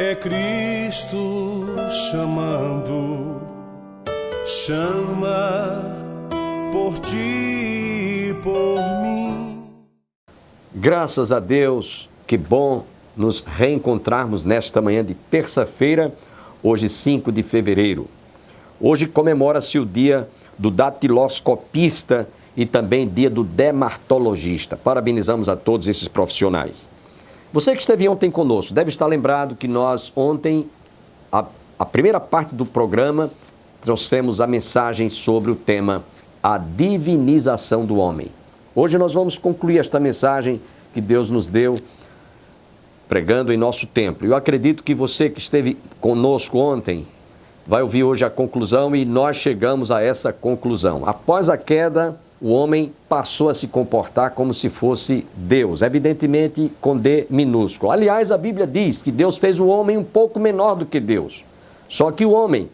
É Cristo chamando, chama por ti e por mim. Graças a Deus, que bom nos reencontrarmos nesta manhã de terça-feira, hoje 5 de fevereiro. Hoje comemora-se o dia do datiloscopista e também dia do dermatologista. Parabenizamos a todos esses profissionais. Você que esteve ontem conosco deve estar lembrado que nós ontem, a primeira parte do programa, trouxemos a mensagem sobre o tema a divinização do homem. Hoje nós vamos concluir esta mensagem que Deus nos deu pregando em nosso templo. Eu acredito que você que esteve conosco ontem vai ouvir hoje a conclusão e nós chegamos a essa conclusão. Após a queda, o homem passou a se comportar como se fosse Deus, evidentemente com D minúsculo. Aliás, a Bíblia diz que Deus fez o homem um pouco menor do que Deus. Só que o homem,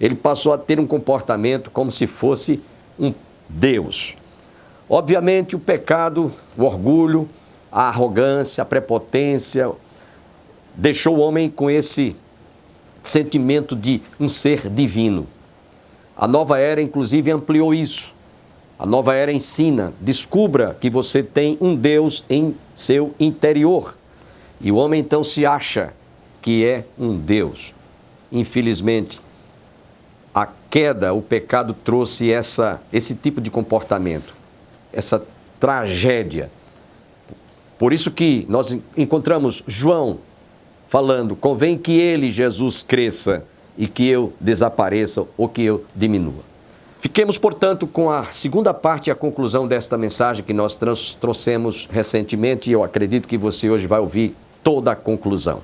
ele passou a ter um comportamento como se fosse um Deus. Obviamente, o pecado, o orgulho, a arrogância, a prepotência, deixou o homem com esse sentimento de um ser divino. A nova era, inclusive, ampliou isso. A nova era ensina, descubra que você tem um Deus em seu interior. E o homem então se acha que é um Deus. Infelizmente, a queda, o pecado trouxe esse tipo de comportamento, essa tragédia. Por isso que nós encontramos João falando, convém que ele, Jesus, cresça e que eu desapareça ou que eu diminua. Fiquemos, portanto, com a segunda parte e a conclusão desta mensagem que nós trouxemos recentemente e eu acredito que você hoje vai ouvir toda a conclusão.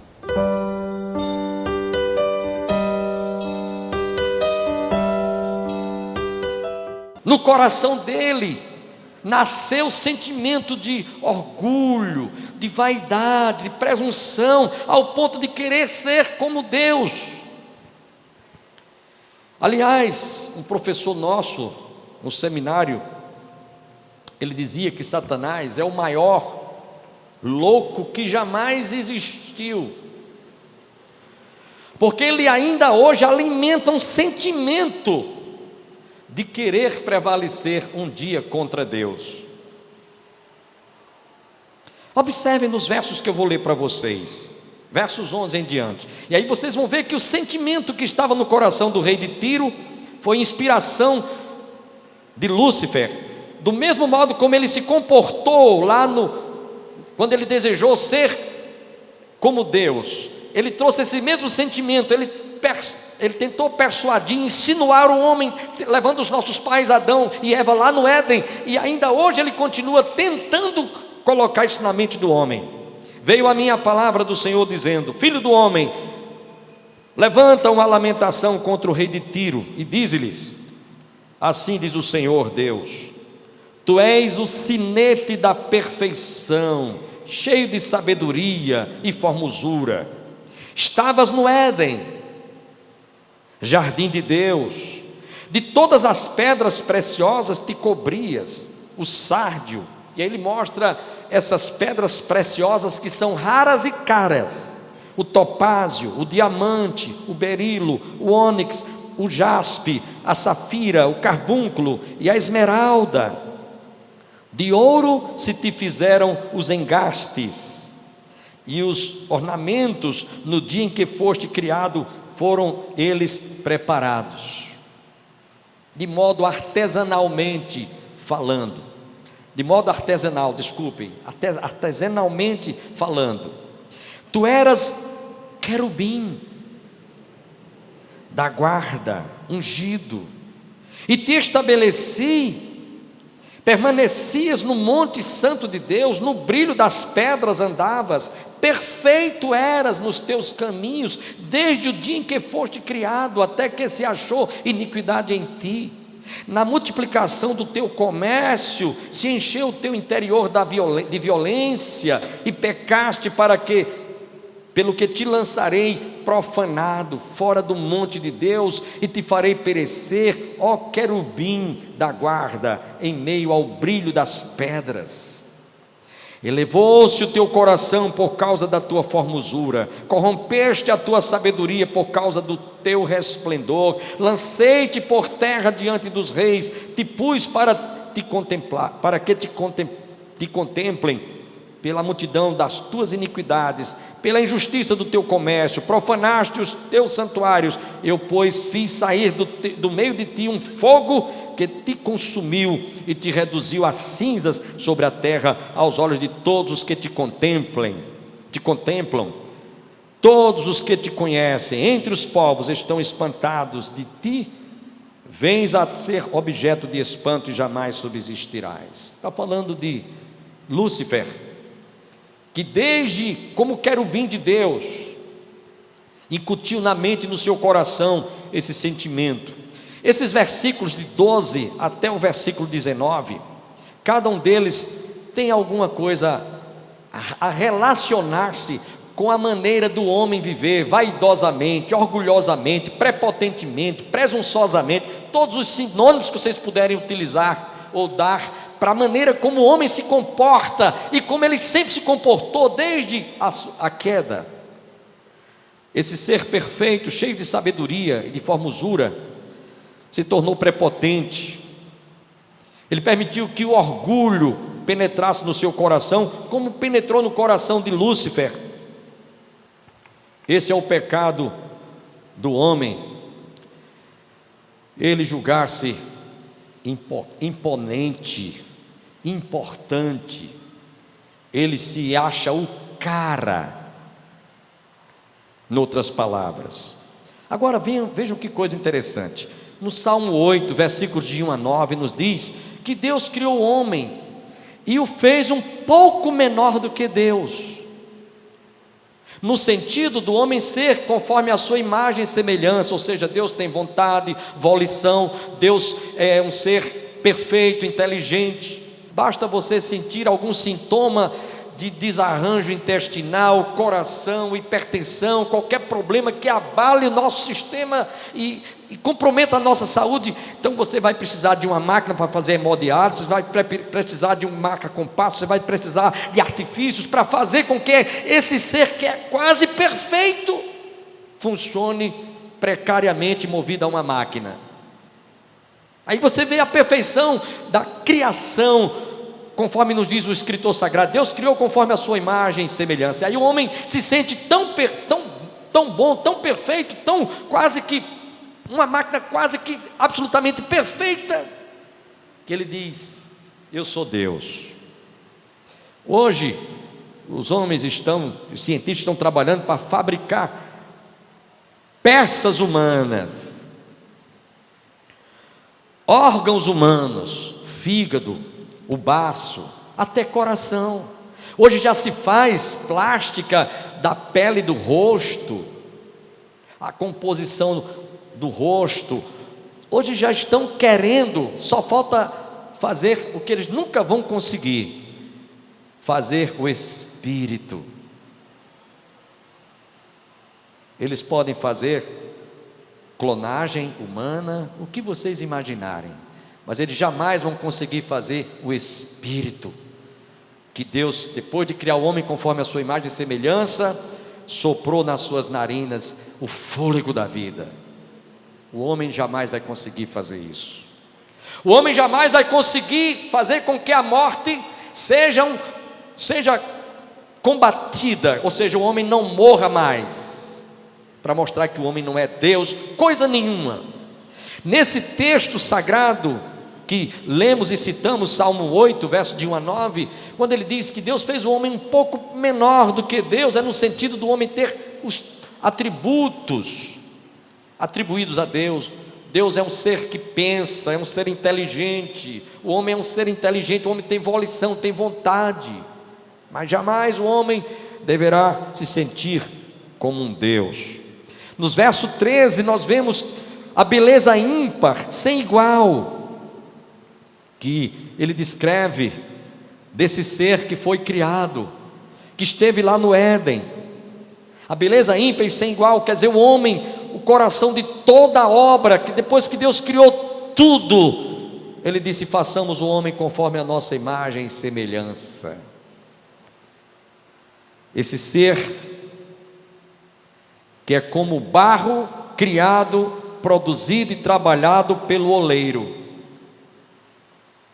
No coração dele nasceu o sentimento de orgulho, de vaidade, de presunção, ao ponto de querer ser como Deus. Aliás, um professor nosso no seminário, ele dizia que Satanás é o maior louco que jamais existiu, porque ele ainda hoje alimenta um sentimento de querer prevalecer um dia contra Deus. Observem nos versos que eu vou ler para vocês, versos 11 em diante, e aí vocês vão ver que o sentimento que estava no coração do rei de Tiro foi inspiração de Lúcifer, do mesmo modo como ele se comportou quando ele desejou ser como Deus. Ele trouxe esse mesmo sentimento, ele tentou persuadir, insinuar o homem, levando os nossos pais Adão e Eva lá no Éden, e ainda hoje ele continua tentando colocar isso na mente do homem. Veio a minha palavra do Senhor dizendo: filho do homem, levanta uma lamentação contra o rei de Tiro e dize-lhes: assim diz o Senhor Deus, tu és o sinete da perfeição, cheio de sabedoria e formosura. Estavas no Éden, jardim de Deus, de todas as pedras preciosas te cobrias, o sárdio. E aí ele mostra essas pedras preciosas que são raras e caras: o topázio, o diamante, o berilo, o ônix, o jaspe, a safira, o carbúnculo e a esmeralda. De ouro se te fizeram os engastes, e os ornamentos no dia em que foste criado foram eles preparados, de modo artesanalmente falando. Artesanalmente falando. Tu eras querubim da guarda, ungido, e te estabeleci. Permanecias no monte santo de Deus, no brilho das pedras andavas, perfeito eras nos teus caminhos, desde o dia em que foste criado, até que se achou iniquidade em ti. Na multiplicação do teu comércio, se encheu o teu interior de violência, e pecaste pelo que te lançarei profanado, fora do monte de Deus, e te farei perecer, ó querubim da guarda, em meio ao brilho das pedras. Elevou-se o teu coração por causa da tua formosura, corrompeste a tua sabedoria por causa do teu resplendor. Lancei-te por terra diante dos reis, te pus para te contemplar, para que te contemplem pela multidão das tuas iniquidades, pela injustiça do teu comércio. Profanaste os teus santuários. Eu, pois, fiz sair do meio de ti um fogo que te consumiu e te reduziu a cinzas sobre a terra, aos olhos de todos os que te contemplam. Todos os que te conhecem entre os povos estão espantados de ti. Vens a ser objeto de espanto e jamais subsistirás. Está falando de Lúcifer, que desde como querubim de Deus, incutiu na mente e no seu coração esse sentimento. Esses versículos de 12 até o versículo 19, cada um deles tem alguma coisa a relacionar-se com a maneira do homem viver, vaidosamente, orgulhosamente, prepotentemente, presunçosamente, todos os sinônimos que vocês puderem utilizar ou dar para a maneira como o homem se comporta e como ele sempre se comportou desde a queda. Esse ser perfeito, cheio de sabedoria e de formosura, se tornou prepotente. Ele permitiu que o orgulho penetrasse no seu coração, como penetrou no coração de Lúcifer. Esse é o pecado do homem, ele julgar-se imponente, importante, ele se acha o cara, noutras palavras. Agora vejam que coisa interessante, no Salmo 8, versículos de 1 a 9, nos diz que Deus criou o homem e o fez um pouco menor do que Deus, no sentido do homem ser conforme a sua imagem e semelhança, ou seja, Deus tem vontade, volição, Deus é um ser perfeito, inteligente. Basta você sentir algum sintoma de desarranjo intestinal, coração, hipertensão, qualquer problema que abale o nosso sistema e comprometa a nossa saúde, então você vai precisar de uma máquina para fazer hemodiálise, você vai precisar de um marca-compasso, você vai precisar de artifícios para fazer com que esse ser que é quase perfeito funcione precariamente movido a uma máquina. Aí você vê a perfeição da criação, conforme nos diz o escritor sagrado, Deus criou conforme a sua imagem e semelhança. Aí o homem se sente tão bom, tão perfeito, tão quase que uma máquina quase que absolutamente perfeita, que ele diz: eu sou Deus. Hoje os cientistas estão trabalhando para fabricar peças humanas, órgãos humanos, fígado, o baço, até coração. Hoje já se faz plástica da pele do rosto, a composição do rosto. Hoje já estão querendo, só falta fazer o que eles nunca vão conseguir, fazer o espírito. Eles podem fazer clonagem humana, o que vocês imaginarem, mas eles jamais vão conseguir fazer o espírito, que Deus, depois de criar o homem conforme a sua imagem e semelhança, soprou nas suas narinas o fôlego da vida. O homem jamais vai conseguir fazer isso. O homem jamais vai conseguir fazer com que a morte seja combatida, ou seja, o homem não morra mais, para mostrar que o homem não é Deus, coisa nenhuma. Nesse texto sagrado que lemos e citamos, Salmo 8, verso de 1 a 9, quando ele diz que Deus fez o homem um pouco menor do que Deus, é no sentido do homem ter os atributos atribuídos a Deus. Deus é um ser que pensa, é um ser inteligente. O homem é um ser inteligente, o homem tem volição, tem vontade, mas jamais o homem deverá se sentir como um Deus. Nos versos 13 nós vemos a beleza ímpar, sem igual, que ele descreve desse ser que foi criado, que esteve lá no Éden. A beleza ímpar e sem igual, quer dizer, o homem, o coração de toda a obra, que depois que Deus criou tudo, ele disse: façamos o homem conforme a nossa imagem e semelhança. esse ser que é como barro criado, produzido e trabalhado pelo oleiro,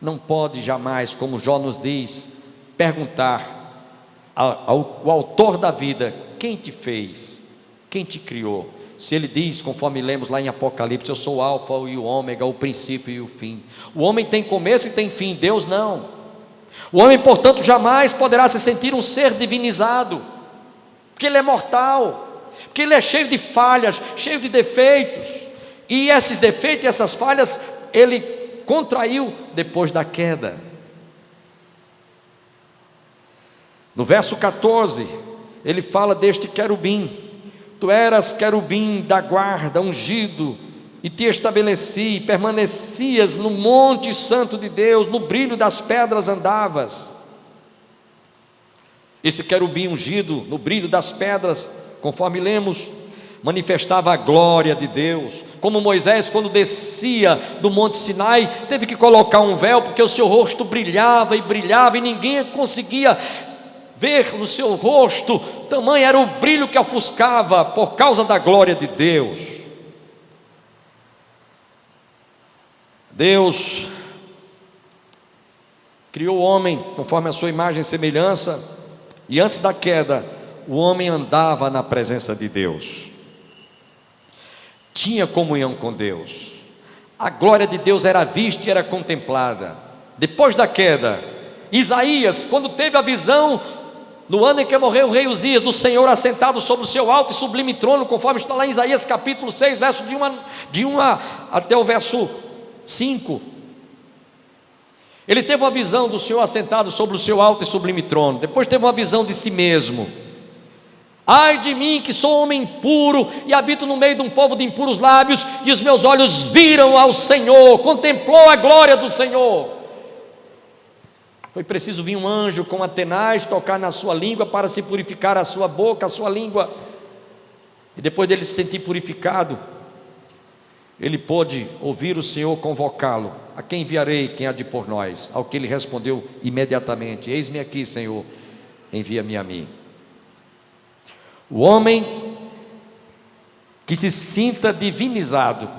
não pode jamais, como Jó nos diz, perguntar ao autor da vida: quem te fez? Quem te criou? Se ele diz, conforme lemos lá em Apocalipse: eu sou o alfa e o ômega, o princípio e o fim. O homem tem começo e tem fim, Deus não. O homem, portanto, jamais poderá se sentir um ser divinizado, porque ele é mortal, porque ele é cheio de falhas, cheio de defeitos, e esses defeitos e essas falhas ele contraiu depois da queda. No verso 14, ele fala deste querubim: tu eras querubim da guarda, ungido, e te estabeleci, permanecias no monte santo de Deus, no brilho das pedras andavas. Esse querubim ungido, no brilho das pedras, conforme lemos, manifestava a glória de Deus, como Moisés, quando descia do monte Sinai, teve que colocar um véu, porque o seu rosto brilhava, e ninguém conseguia ver no seu rosto, tamanho era o brilho que ofuscava, por causa da glória de Deus. Deus criou o homem conforme a sua imagem e semelhança, e antes da queda, o homem andava na presença de Deus, tinha comunhão com Deus, a glória de Deus era vista e era contemplada. Depois da queda, Isaías, quando teve a visão, no ano em que morreu o rei Uzias, do Senhor assentado sobre o seu alto e sublime trono, conforme está lá em Isaías capítulo 6, verso de 1 até o verso 5, ele teve uma visão do Senhor assentado sobre o seu alto e sublime trono. Depois teve uma visão de si mesmo: ai de mim, que sou homem impuro e habito no meio de um povo de impuros lábios, e os meus olhos viram ao Senhor, contemplou a glória do Senhor. Foi preciso vir um anjo com atenaz, tocar na sua língua para se purificar a sua boca, a sua língua, e depois dele se sentir purificado, ele pôde ouvir o Senhor convocá-lo: a quem enviarei, quem há de por nós? Ao que ele respondeu imediatamente: eis-me aqui, Senhor, envia-me a mim. O homem que se sinta divinizado,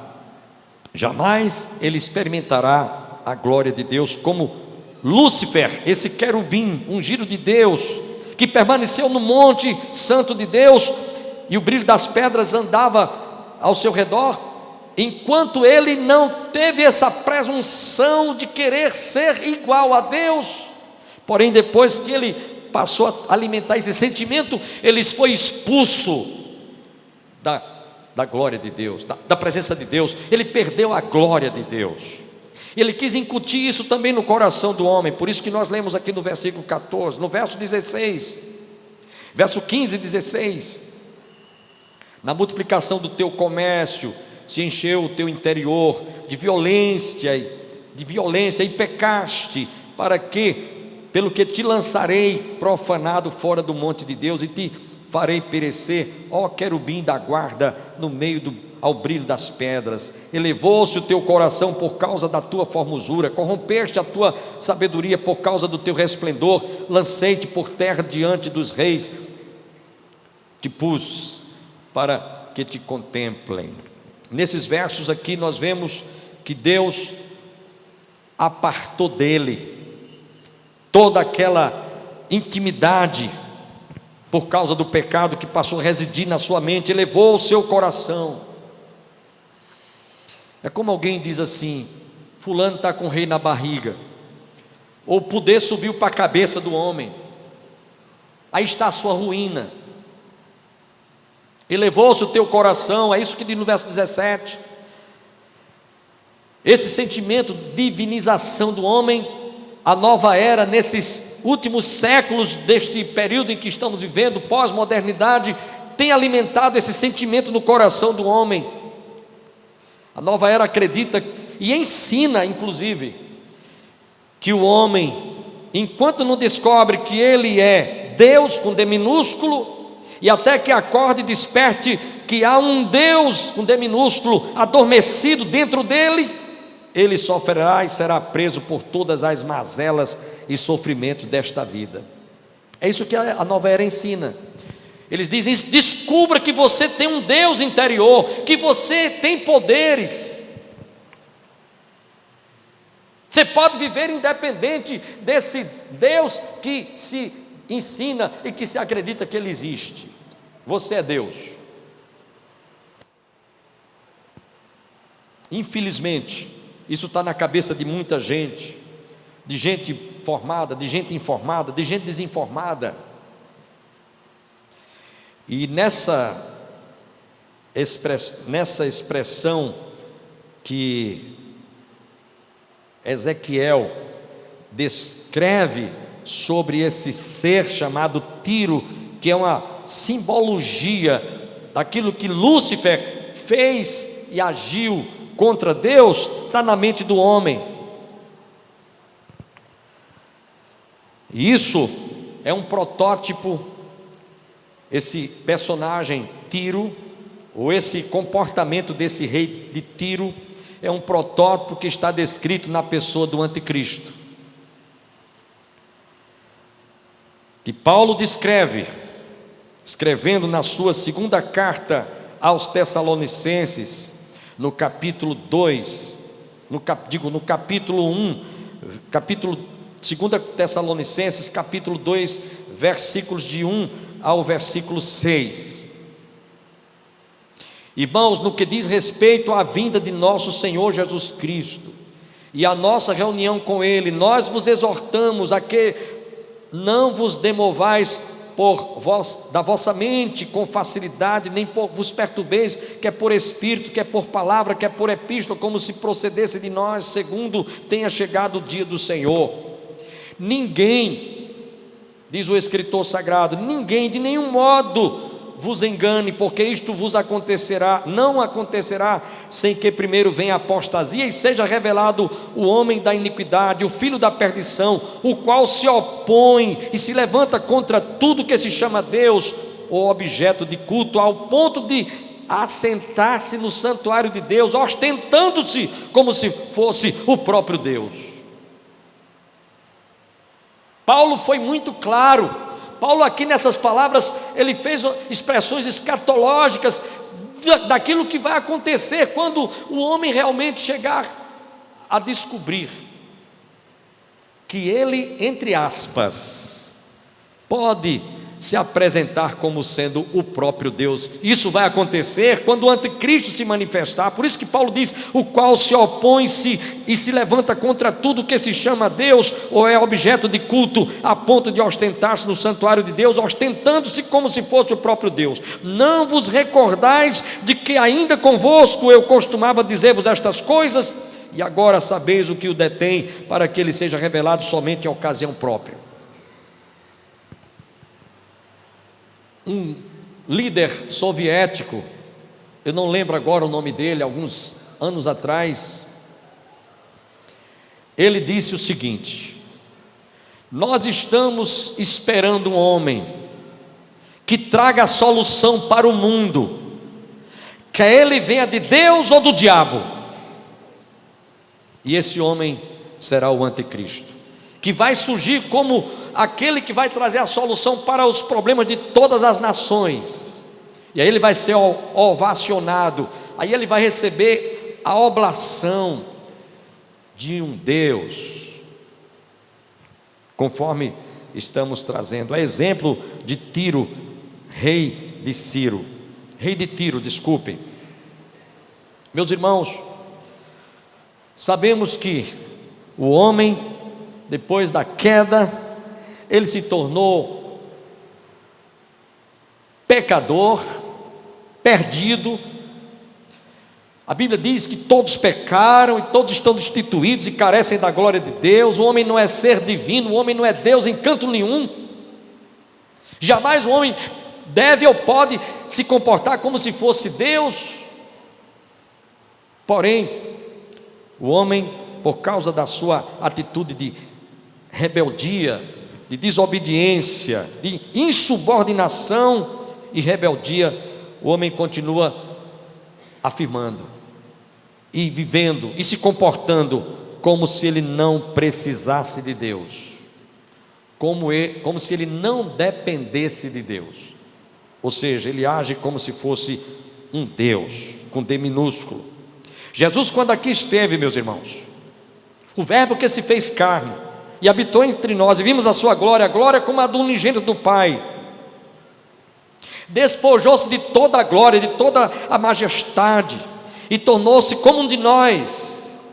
jamais ele experimentará a glória de Deus, como Lúcifer, esse querubim ungido de Deus, que permaneceu no monte santo de Deus, e o brilho das pedras andava ao seu redor, enquanto ele não teve essa presunção de querer ser igual a Deus. Porém, depois que ele passou a alimentar esse sentimento, ele foi expulso da glória de Deus, da presença de Deus. Ele perdeu a glória de Deus. Ele quis incutir isso também no coração do homem. Por isso que nós lemos aqui no versículo 14, no verso 16, verso 15 e 16: na multiplicação do teu comércio se encheu o teu interior de violência, e pecaste, para que, pelo que te lançarei profanado fora do monte de Deus, e te farei perecer, ó querubim da guarda, no meio ao brilho das pedras. Elevou-se o teu coração por causa da tua formosura, corrompeste a tua sabedoria por causa do teu resplendor. Lancei-te por terra diante dos reis, te pus para que te contemplem. Nesses versos aqui nós vemos que Deus apartou dele toda aquela intimidade por causa do pecado que passou a residir na sua mente, elevou o seu coração. É como alguém diz assim: fulano está com o rei na barriga, ou o poder subiu para a cabeça do homem, aí está a sua ruína. Elevou-se o teu coração, é isso que diz no verso 17. Esse sentimento de divinização do homem, a nova era, nesses últimos séculos deste período em que estamos vivendo, pós-modernidade, tem alimentado esse sentimento no coração do homem. A nova era acredita e ensina, inclusive, que o homem, enquanto não descobre que ele é Deus com D minúsculo, e até que acorde e desperte que há um Deus com D minúsculo adormecido dentro dele, ele sofrerá e será preso por todas as mazelas e sofrimentos desta vida. É isso que a Nova Era ensina. Eles dizem: descubra que você tem um Deus interior, que você tem poderes. Você pode viver independente desse Deus que se ensina e que se acredita que Ele existe. Você é Deus. Infelizmente, isso está na cabeça de muita gente, de gente formada, de gente informada, de gente desinformada. E nessa expressão que Ezequiel descreve sobre esse ser chamado Tiro, que é uma simbologia daquilo que Lúcifer fez e agiu contra Deus, está na mente do homem. E isso é um protótipo. Esse personagem Tiro, ou esse comportamento desse rei de Tiro, é um protótipo que está descrito na pessoa do anticristo, que Paulo descreve, escrevendo na sua segunda carta aos Tessalonicenses, no capítulo 2, no capítulo 1, capítulo 2 Tessalonicenses, capítulo 2, versículos de 1 ao versículo 6. Irmãos, no que diz respeito à vinda de nosso Senhor Jesus Cristo e a nossa reunião com Ele, nós vos exortamos a que não vos demovais da vossa mente com facilidade, nem vos perturbeis, quer por espírito, quer por palavra, quer por epístola, como se procedesse de nós, segundo tenha chegado o dia do Senhor. Ninguém, diz o escritor sagrado, ninguém de nenhum modo vos engane, porque isto vos acontecerá, não acontecerá, sem que primeiro venha a apostasia e seja revelado o homem da iniquidade, o filho da perdição, o qual se opõe e se levanta contra tudo que se chama Deus ou objeto de culto, ao ponto de assentar-se no santuário de Deus, ostentando-se como se fosse o próprio Deus. Paulo foi muito claro. Paulo aqui nessas palavras, ele fez expressões escatológicas daquilo que vai acontecer quando o homem realmente chegar a descobrir que ele, entre aspas, pode se apresentar como sendo o próprio Deus. Isso vai acontecer quando o anticristo se manifestar. Por isso que Paulo diz: o qual se opõe-se e se levanta contra tudo que se chama Deus ou é objeto de culto, a ponto de ostentar-se no santuário de Deus, ostentando-se como se fosse o próprio Deus. Não vos recordais de que ainda convosco eu costumava dizer-vos estas coisas, e agora sabeis o que o detém, para que ele seja revelado somente em ocasião própria. Um líder soviético, eu não lembro agora o nome dele, alguns anos atrás, ele disse o seguinte: nós estamos esperando um homem que traga a solução para o mundo, quer ele venha de Deus ou do diabo, e esse homem será o anticristo, que vai surgir como aquele que vai trazer a solução para os problemas de todas as nações. E aí ele vai ser ovacionado, aí ele vai receber a oblação de um Deus, conforme estamos trazendo, a exemplo de Tiro, rei de Tiro, desculpem. Meus irmãos, sabemos que o homem, depois da queda, ele se tornou pecador, perdido. A Bíblia diz que todos pecaram e todos estão destituídos e carecem da glória de Deus. O homem não é ser divino, o homem não é Deus em canto nenhum. Jamais o homem deve ou pode se comportar como se fosse Deus. Porém, o homem, por causa da sua atitude de rebeldia, de desobediência, de insubordinação e rebeldia, o homem continua afirmando e vivendo e se comportando como se ele não precisasse de Deus. como se ele não dependesse de Deus. Ou seja, ele age como se fosse um Deus, com D minúsculo. Jesus, quando aqui esteve, meus irmãos, o verbo que se fez carne e habitou entre nós, e vimos a sua glória, a glória como a do unigênito do Pai, despojou-se de toda a glória, de toda a majestade, e tornou-se como um de nós.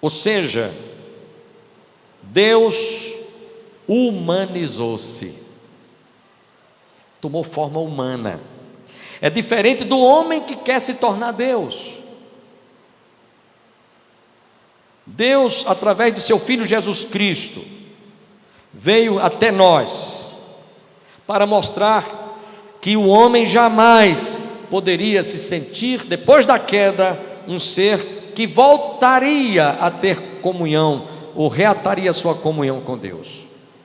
Ou seja, Deus humanizou-se, tomou forma humana. É diferente do homem que quer se tornar Deus. Deus, através de seu Filho Jesus Cristo, veio até nós para mostrar que o homem jamais poderia se sentir, depois da queda, um ser que voltaria a ter comunhão, ou reataria sua comunhão com Deus.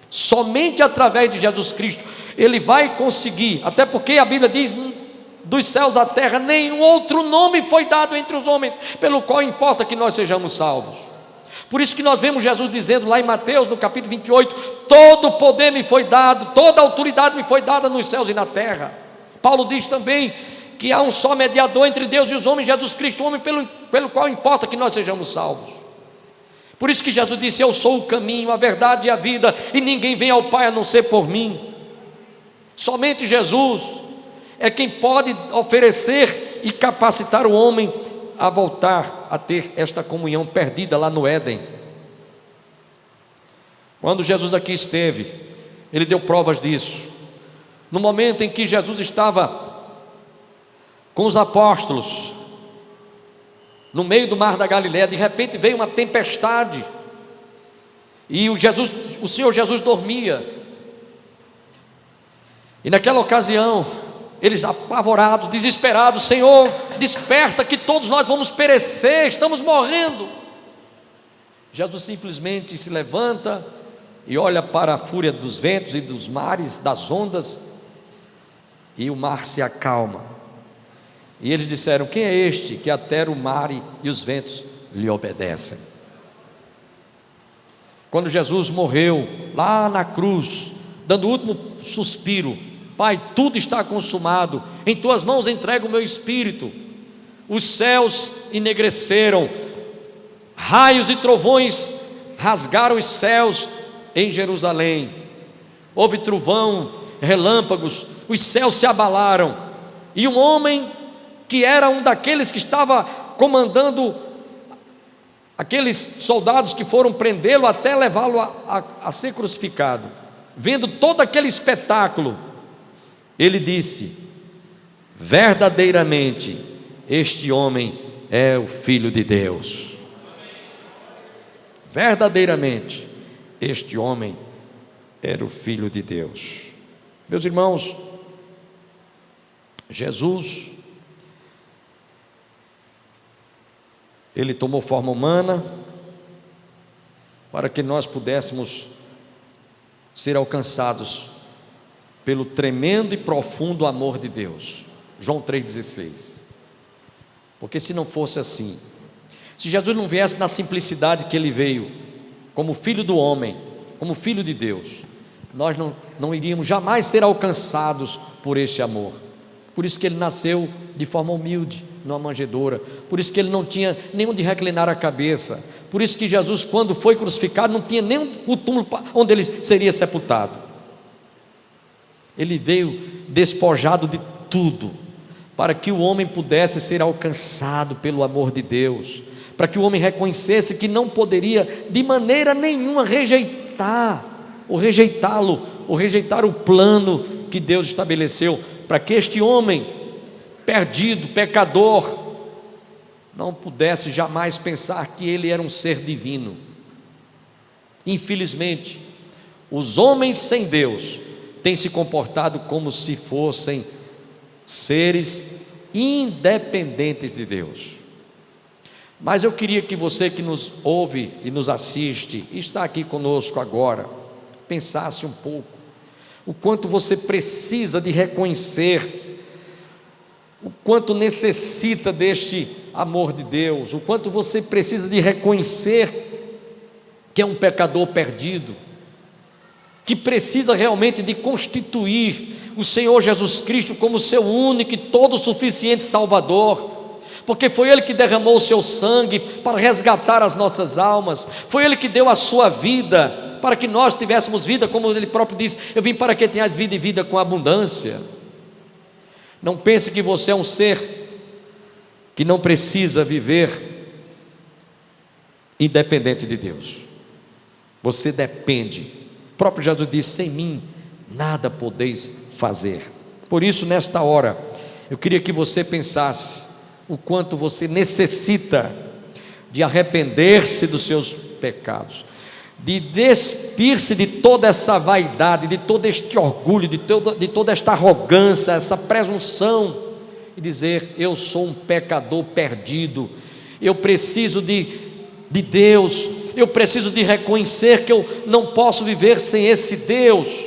Somente através de Jesus Cristo ele vai conseguir, até porque a Bíblia diz: dos céus à terra nenhum outro nome foi dado entre os homens, pelo qual importa que nós sejamos salvos. Por isso que nós vemos Jesus dizendo lá em Mateus, no capítulo 28, todo o poder me foi dado, toda a autoridade me foi dada nos céus e na terra. Paulo diz também que há um só mediador entre Deus e os homens, Jesus Cristo, o homem pelo qual importa que nós sejamos salvos. Por isso que Jesus disse: eu sou o caminho, a verdade e a vida, e ninguém vem ao Pai a não ser por mim. Somente Jesus é quem pode oferecer e capacitar o homem a voltar a ter esta comunhão perdida lá no Éden. Quando Jesus aqui esteve, ele deu provas disso. No momento em que Jesus estava com os apóstolos no meio do mar da Galileia, de repente veio uma tempestade e o Senhor Jesus dormia. E naquela ocasião, eles apavorados, desesperados: Senhor, desperta, que todos nós vamos perecer, estamos morrendo. Jesus simplesmente se levanta e olha para a fúria dos ventos e dos mares, das ondas, e o mar se acalma. E eles disseram: quem é este que até o mar e os ventos lhe obedecem? Quando Jesus morreu lá na cruz, dando o último suspiro: Pai, tudo está consumado, em tuas mãos entrego o meu espírito. Os céus enegreceram, raios e trovões rasgaram os céus em Jerusalém. Houve trovão, relâmpagos, os céus se abalaram, e um homem que era um daqueles que estava comandando aqueles soldados que foram prendê-lo até levá-lo a ser crucificado, vendo todo aquele espetáculo, ele disse: verdadeiramente este homem é o Filho de Deus. Verdadeiramente este homem era o Filho de Deus. Meus irmãos, Jesus, ele tomou forma humana para que nós pudéssemos ser alcançados pelo tremendo e profundo amor de Deus. João 3,16. Porque se não fosse assim, se Jesus não viesse na simplicidade que ele veio, como filho do homem, como filho de Deus, nós não iríamos jamais ser alcançados por este amor. Por isso que ele nasceu de forma humilde, numa manjedoura. Por isso que ele não tinha nem onde reclinar a cabeça. Por isso que Jesus, quando foi crucificado, não tinha nem o túmulo onde ele seria sepultado. Ele veio despojado de tudo, para que o homem pudesse ser alcançado pelo amor de Deus, para que o homem reconhecesse que não poderia de maneira nenhuma rejeitar o plano que Deus estabeleceu, para que este homem perdido, pecador, não pudesse jamais pensar que ele era um ser divino. Infelizmente, os homens sem Deus têm se comportado como se fossem seres independentes de Deus. Mas eu queria que você que nos ouve e nos assiste, e está aqui conosco agora, pensasse um pouco o quanto você precisa de reconhecer, o quanto necessita deste amor de Deus, o quanto você precisa de reconhecer que é um pecador perdido, que precisa realmente de constituir o Senhor Jesus Cristo como seu único e todo suficiente Salvador, porque foi Ele que derramou o seu sangue para resgatar as nossas almas, foi Ele que deu a sua vida para que nós tivéssemos vida, como Ele próprio disse: eu vim para que tenhas vida e vida com abundância. Não pense que você é um ser que não precisa viver independente de Deus. Você depende. O próprio Jesus disse: sem mim nada podeis fazer. Por isso, nesta hora, eu queria que você pensasse o quanto você necessita de arrepender-se dos seus pecados, de despir-se de toda essa vaidade, de todo este orgulho, de toda esta arrogância, essa presunção, e dizer: eu sou um pecador perdido, eu preciso de Deus, eu preciso de reconhecer que eu não posso viver sem esse Deus,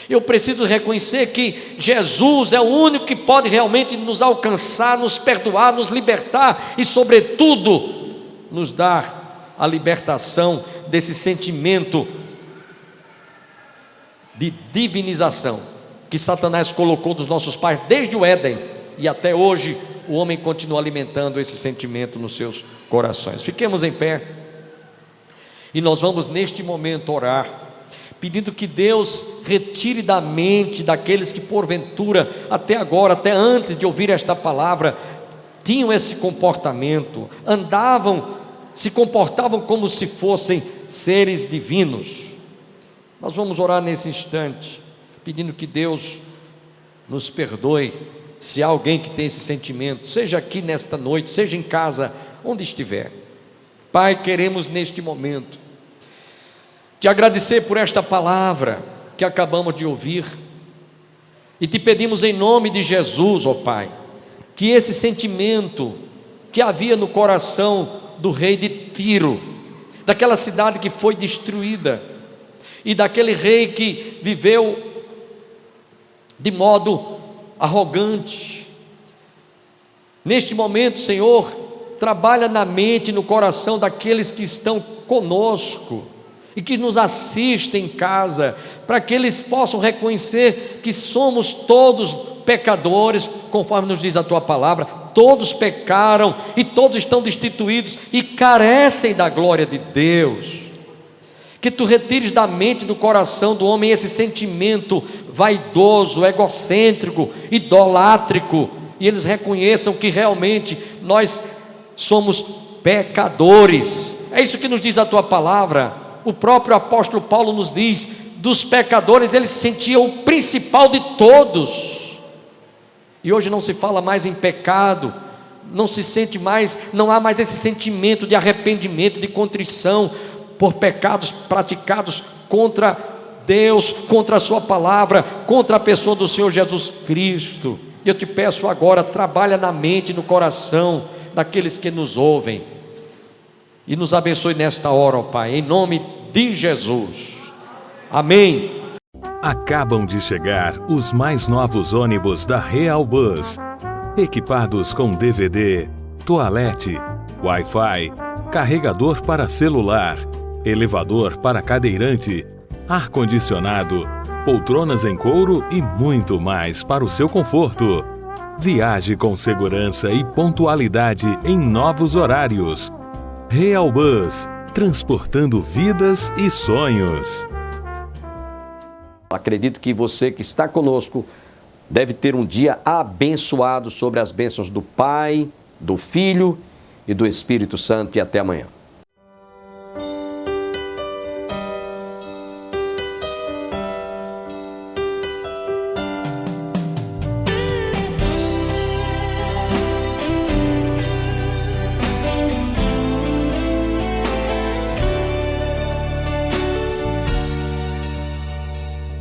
eu preciso reconhecer que Jesus é o único que pode realmente nos alcançar, nos perdoar, nos libertar e, sobretudo, nos dar a libertação desse sentimento de divinização que Satanás colocou dos nossos pais desde o Éden, e até hoje o homem continua alimentando esse sentimento nos seus corações. Fiquemos em pé e nós vamos neste momento orar, pedindo que Deus retire da mente daqueles que porventura até agora, até antes de ouvir esta palavra, tinham esse comportamento, se comportavam como se fossem seres divinos. Nós vamos orar nesse instante, pedindo que Deus nos perdoe se há alguém que tem esse sentimento, seja aqui nesta noite, seja em casa, onde estiver. Pai, queremos neste momento te agradecer por esta palavra que acabamos de ouvir, e te pedimos em nome de Jesus, ó Pai, que esse sentimento que havia no coração do rei de Tiro, daquela cidade que foi destruída, e daquele rei que viveu de modo arrogante, neste momento, Senhor, trabalha na mente e no coração daqueles que estão conosco e que nos assistem em casa, para que eles possam reconhecer que somos todos pecadores, conforme nos diz a Tua palavra. Todos pecaram e todos estão destituídos e carecem da glória de Deus. Que Tu retires da mente e do coração do homem esse sentimento vaidoso, egocêntrico, idolátrico, e eles reconheçam que realmente nós somos pecadores. É isso que nos diz a Tua palavra. O próprio apóstolo Paulo nos diz: dos pecadores ele se sentia o principal de todos. E hoje não se fala mais em pecado, não se sente mais, não há mais esse sentimento de arrependimento, de contrição por pecados praticados contra Deus, contra a Sua palavra, contra a pessoa do Senhor Jesus Cristo. Eu te peço agora, trabalha na mente e no coração daqueles que nos ouvem, e nos abençoe nesta hora, ó Pai, em nome de Jesus, amém. Acabam de chegar os mais novos ônibus da Real Bus, equipados com DVD, toalete, Wi-Fi, carregador para celular, elevador para cadeirante, ar-condicionado, poltronas em couro e muito mais para o seu conforto. Viaje com segurança e pontualidade em novos horários. Real Bus, transportando vidas e sonhos. Acredito que você que está conosco deve ter um dia abençoado sobre as bênçãos do Pai, do Filho e do Espírito Santo, e até amanhã.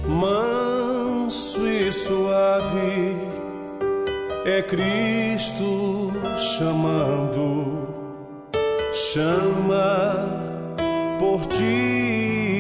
Manso e suave é Cristo chamando, chama por ti.